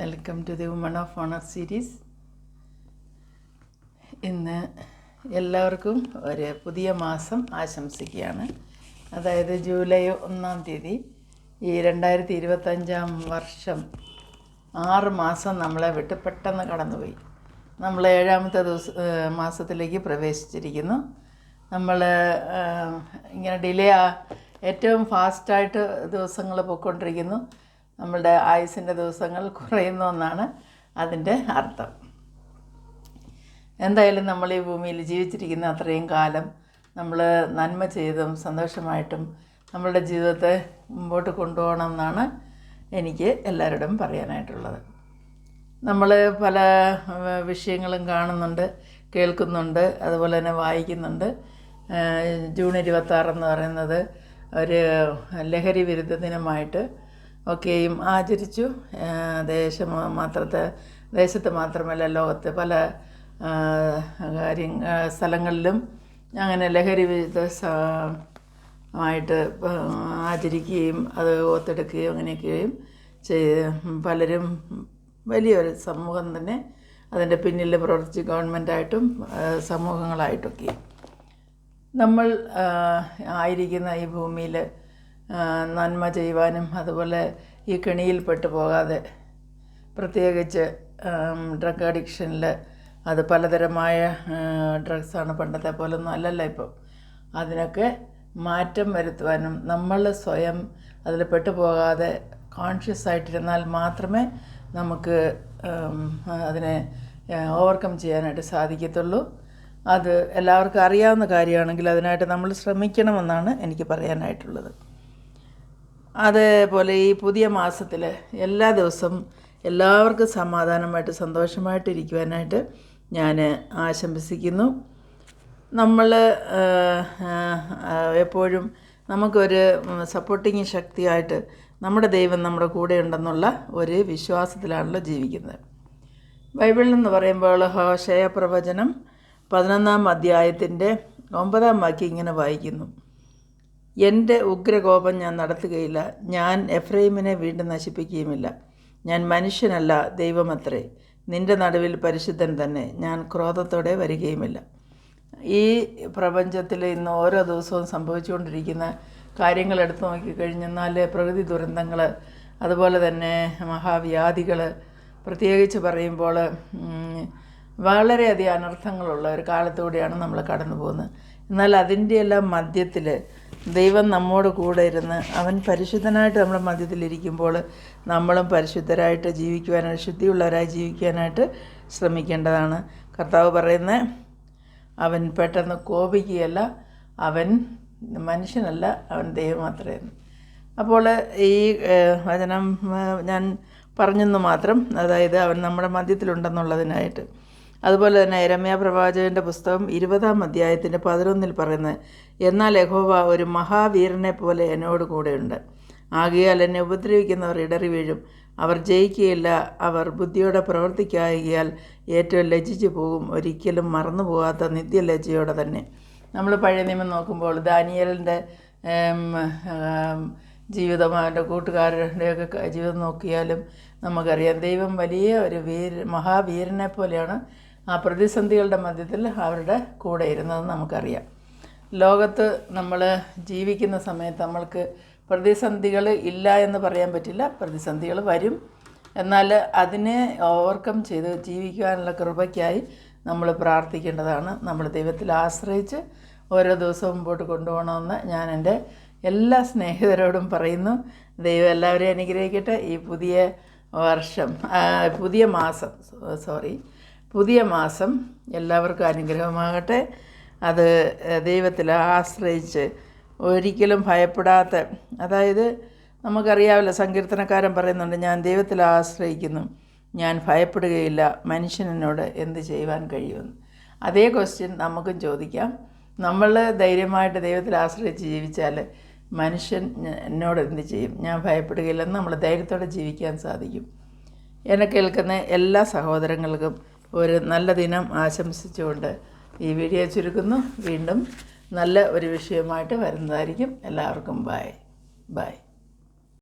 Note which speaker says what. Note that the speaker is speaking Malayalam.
Speaker 1: Welcome to the woman of honour series. ഇന്ന് എല്ലാവർക്കും ഒരു പുതിയ മാസം ആശംസിക്കുകയാണ്. അതായത് ജൂലൈ 1-ാം തീയതി ഈ 2025 വർഷം 6 മാസം നമ്മളെ വിട്ട് പെട്ടെന്ന് കടന്നുപോയി. നമ്മൾ 7-ാമത്തെ മാസത്തിലേക്ക് പ്രവേശിച്ചിരിക്കുന്നു. നമ്മൾ ഇങ്ങനെ ഏറ്റവും ഫാസ്റ്റായിട്ട് ദിവസങ്ങൾ പോയിക്കൊണ്ടിരിക്കുന്നു. നമ്മളുടെ ആയുസ്സിൻ്റെ ദിവസങ്ങൾ കുറയുന്നു എന്നാണ് അതിൻ്റെ അർത്ഥം. എന്തായാലും നമ്മൾ ഈ ഭൂമിയിൽ ജീവിച്ചിരിക്കുന്ന അത്രയും കാലം നമ്മൾ നന്മ ചെയ്തും സന്തോഷമായിട്ടും നമ്മളുടെ ജീവിതത്തെ മുമ്പോട്ട് കൊണ്ടുപോകണം എന്നാണ് എനിക്ക് എല്ലാവരോടും പറയാനായിട്ടുള്ളത്. നമ്മൾ പല വിഷയങ്ങളും കാണുന്നുണ്ട്, കേൾക്കുന്നുണ്ട്, അതുപോലെ തന്നെ വായിക്കുന്നുണ്ട്. ജൂൺ 26 എന്ന് പറയുന്നത് ഒരു ലഹരി വിരുദ്ധ ദിനമായിട്ട് ഒക്കെയും ആചരിച്ചു. ദേശത്ത് മാത്രമല്ല ലോകത്ത് പല സ്ഥലങ്ങളിലും അങ്ങനെ ലഹരി വിരുദ്ധമായിട്ട് ആചരിക്കുകയും അത് ഒത്തെടുക്കുകയും അങ്ങനെയൊക്കെയും പലരും വലിയൊരു സമൂഹം തന്നെ അതിൻ്റെ പിന്നിൽ പ്രവർത്തിച്ച് ഗവൺമെൻറ്റായിട്ടും സമൂഹങ്ങളായിട്ടൊക്കെ നമ്മൾ ആയിരിക്കുന്ന ഈ ഭൂമിയിൽ നന്മ ചെയ്യുവാനും അതുപോലെ ഈ കെണിയിൽപ്പെട്ടു പോകാതെ, പ്രത്യേകിച്ച് ഡ്രഗ് അഡിക്ഷനിൽ അത് പലതരമായ ഡ്രഗ്സാണ്, പണ്ടത്തെ പോലൊന്നും അല്ലല്ലോ ഇപ്പം. അതിനൊക്കെ മാറ്റം വരുത്തുവാനും നമ്മൾ സ്വയം അതിൽ പെട്ടുപോകാതെ കോൺഷ്യസ് ആയിട്ടിരുന്നാൽ മാത്രമേ നമുക്ക് അതിനെ ഓവർകം ചെയ്യാനായിട്ട് സാധിക്കത്തുള്ളൂ. അത് എല്ലാവർക്കും അറിയാവുന്ന കാര്യമാണെങ്കിൽ അതിനായിട്ട് നമ്മൾ ശ്രമിക്കണമെന്നാണ് എനിക്ക് പറയാനായിട്ടുള്ളത്. അതേപോലെ ഈ പുതിയ മാസത്തിൽ എല്ലാ ദിവസവും എല്ലാവർക്കും സമാധാനമായിട്ട് സന്തോഷമായിട്ടിരിക്കുവാനായിട്ട് ഞാൻ ആശംസിക്കുന്നു. നമ്മൾ എപ്പോഴും നമുക്കൊരു സപ്പോർട്ടിങ് ശക്തിയായിട്ട് നമ്മുടെ ദൈവം നമ്മുടെ കൂടെ ഉണ്ടെന്നുള്ള ഒരു വിശ്വാസത്തിലാണല്ലോ ജീവിക്കുന്നത്. ബൈബിളിൽ എന്ന് പറയുമ്പോൾ ഹോശേയ പ്രവചനം 11-ാം അധ്യായത്തിൻ്റെ 9-ാം വാക്യം ഇങ്ങനെ വായിക്കുന്നു: എൻ്റെ ഉഗ്രകോപം ഞാൻ നടത്തുകയില്ല, ഞാൻ എഫ്രൈമിനെ വീണ്ടും നശിപ്പിക്കുകയുമില്ല. ഞാൻ മനുഷ്യനല്ല, ദൈവമത്രേ, നിൻ്റെ നടുവിൽ പരിശുദ്ധൻ തന്നെ, ഞാൻ ക്രോധത്തോടെ വരികയുമില്ല. ഈ പ്രപഞ്ചത്തിൽ ഇന്ന് ഓരോ ദിവസവും സംഭവിച്ചുകൊണ്ടിരിക്കുന്ന കാര്യങ്ങൾ എടുത്തു നോക്കിക്കഴിഞ്ഞെന്നാൽ പ്രകൃതി ദുരന്തങ്ങൾ, അതുപോലെ തന്നെ മഹാവ്യാധികൾ, പ്രത്യേകിച്ച് പറയുമ്പോൾ വളരെയധികം അനർത്ഥങ്ങളുള്ള ഒരു കാലത്തൂടെയാണ് നമ്മൾ കടന്നു പോകുന്നത്. എന്നാൽ അതിൻ്റെ എല്ലാം മധ്യത്തിൽ ദൈവം നമ്മോട് കൂടെ ഇരുന്ന് അവൻ പരിശുദ്ധനായിട്ട് നമ്മുടെ മധ്യത്തിലിരിക്കുമ്പോൾ നമ്മളും പരിശുദ്ധരായിട്ട് ജീവിക്കുവാനായിട്ട്, ശുദ്ധിയുള്ളവരായി ജീവിക്കാനായിട്ട് ശ്രമിക്കേണ്ടതാണ്. കർത്താവ് പറയുന്നത് അവൻ പെട്ടെന്ന് കോപിക്കുകയല്ല, അവൻ മനുഷ്യനല്ല, അവൻ ദൈവം മാത്രമേ. അപ്പോൾ ഈ വചനം ഞാൻ പറഞ്ഞെന്ന് മാത്രം, അതായത് അവൻ നമ്മുടെ മധ്യത്തിലുണ്ടെന്നുള്ളതിനായിട്ട്. അതുപോലെ തന്നെ യിരെമ്യാ പ്രവാചകൻ്റെ പുസ്തകം 20-ാം അധ്യായത്തിൻ്റെ 11-ൽ പറയുന്നത്: എന്നാൽ യഹോവ ഒരു മഹാവീരനെ പോലെ എന്നോട് കൂടെയുണ്ട്, ആകയാൽ എന്നെ ഉപദ്രവിക്കുന്നവർ ഇടറി വീഴും, അവർ ജയിക്കുകയില്ല, അവർ ബുദ്ധിയോടെ പ്രവർത്തിക്കായകയാൽ ഏറ്റവും ലജ്ജിച്ചു പോകും, ഒരിക്കലും മറന്നു പോകാത്ത നിത്യലജ്ജയോടെ തന്നെ. നമ്മൾ പഴയ നിയമം നോക്കുമ്പോൾ ദാനിയേലിൻ്റെ ജീവിതം, അവൻ്റെ കൂട്ടുകാരുടെയൊക്കെ ജീവിതം നോക്കിയാലും നമുക്കറിയാം ദൈവം വലിയ ഒരു മഹാവീരനെ പോലെയാണ് ആ പ്രതിസന്ധികളുടെ മധ്യത്തിൽ അവരുടെ കൂടെ ഇരുന്നത് നമുക്കറിയാം. ലോകത്ത് നമ്മൾ ജീവിക്കുന്ന സമയത്ത് നമ്മൾക്ക് പ്രതിസന്ധികൾ ഇല്ല എന്ന് പറയാൻ പറ്റില്ല. പ്രതിസന്ധികൾ വരും. എന്നാൽ അതിനെ ഓവർകം ചെയ്ത് ജീവിക്കാനുള്ള കൃപയ്ക്കായി നമ്മൾ പ്രാർത്ഥിക്കേണ്ടതാണ്. നമ്മൾ ദൈവത്തിൽ ആശ്രയിച്ച് ഓരോ ദിവസവും മുമ്പോട്ട് കൊണ്ടുപോകണമെന്ന് ഞാൻ എൻ്റെ എല്ലാ സ്നേഹിതരോടും പറയുന്നു. ദൈവം എല്ലാവരെയും അനുഗ്രഹിക്കട്ടെ. ഈ പുതിയ മാസം എല്ലാവർക്കും അനുഗ്രഹമാകട്ടെ. അത് ദൈവത്തിൽ ആശ്രയിച്ച് ഒരിക്കലും ഭയപ്പെടാത്ത, അതായത് നമുക്കറിയാമല്ലോ, സങ്കീർത്തനക്കാരൻ പറയുന്നുണ്ട്, ഞാൻ ദൈവത്തിൽ ആശ്രയിക്കുന്നു, ഞാൻ ഭയപ്പെടുകയില്ല, മനുഷ്യനോട് എന്ത് ചെയ്യുവാൻ കഴിയുമെന്ന്. അതേ ക്വസ്റ്റ്യൻ നമുക്കും ചോദിക്കാം. നമ്മൾ ധൈര്യമായിട്ട് ദൈവത്തിൽ ആശ്രയിച്ച് ജീവിച്ചാൽ മനുഷ്യൻ എന്നോട് എന്ത് ചെയ്യും, ഞാൻ ഭയപ്പെടുകയില്ലെന്ന് നമ്മൾ ധൈര്യത്തോടെ ജീവിക്കാൻ സാധിക്കും. എന്നെ കേൾക്കുന്ന എല്ലാ സഹോദരങ്ങൾക്കും ഒരു നല്ല ദിനം ആശംസിച്ചുകൊണ്ട് ഈ വീഡിയോ ചുരുക്കുന്നു. വീണ്ടും നല്ല ഒരു വിഷയമായിട്ട് വരുന്നതായിരിക്കും. എല്ലാവർക്കും ബൈ.